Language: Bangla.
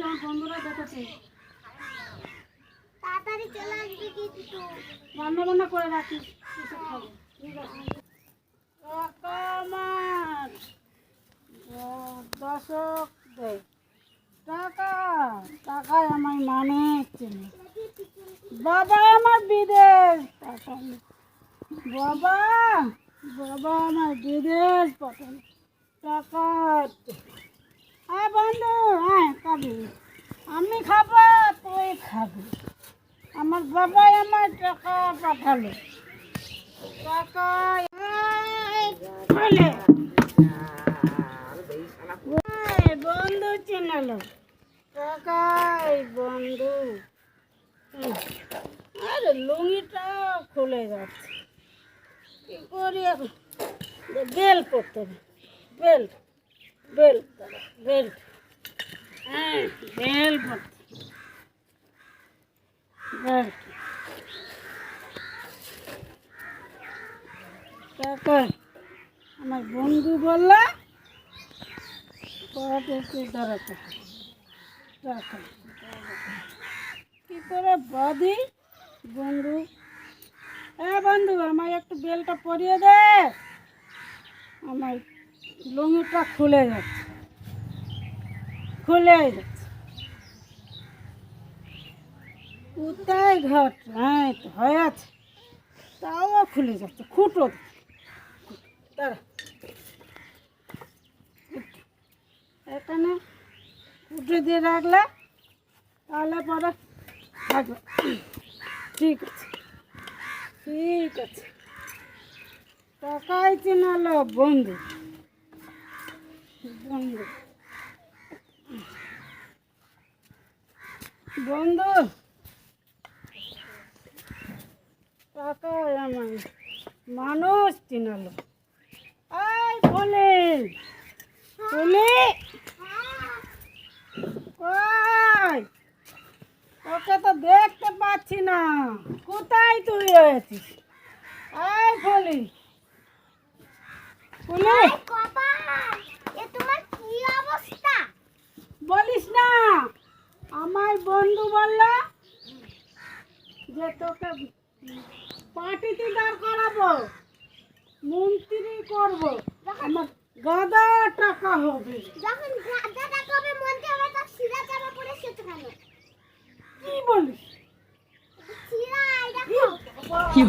আমার বন্ধুরা দেখেছে। তাড়াতাড়ি চলে আসবি কিন্তু রান্না বান্না করে রাখিস, এসে খাবো। ঠিক আছে টাকা আমার দশক দে টাকা, টাকায় আমার মানে চেনে। বাবা আমার বিদেশ পাঠানো, বাবা বাবা আমার বিদেশ পাঠানো টাকা। হ্যাঁ বন্ধু, হ্যাঁ খাবি, আমি খাবো তুই খাবি। আমার বাবাই আমার টাকা পাঠালো, টাকা বন্ধু চেনালো, টাকাই বন্ধু। আরে লুঙ্গিটা খুলে যাচ্ছে, কি করি এখন? বেল্ট করতে হবে, বেল্ট বেল্ট বেল্ট, হ্যাঁ বেল্ট করতে, বেল্ট। টাকা আমার বন্ধু বললা পড়াতে দাঁড়াতে টাকা কি করে বাঁধি বন্ধু। হ্যাঁ বন্ধু, আমার একটু বেলটা পরিয়ে দে, আমার লুঙ্গিটা খুলে যাচ্ছে, খুলে যাচ্ছে। কোথায় ঘট, হ্যাঁ তো হয়ে আছে, তাও খুলে যাচ্ছে। খুঁটো দাঁড়া, এখানে উঠে দিয়ে রাখলে তাহলে পরে থাকবে। ঠিক আছে ঠিক আছে, টাকাই চেনালো বন্ধু, বন্ধু বন্ধু টাকাই আমার মানুষ চেনালো। এই বলে বলে কই, তোকে তো দেখতে পাচ্ছি না, কোথায় তুই রয়েছিস? এই বলি বলি, কপাল এ তোমার কি অবস্থা? বলিস না, আমার বন্ধু বলল যে তোকে পার্টিতে দাঁড় করাবো, মন্ত্রী করবো, আমার গাদা টাকা হবে। যখন গাদা দেখাবে মনতে হবে তো সিরা জামা পরে সেটা কেন? কি বলিস? সিরা এই দেখো কি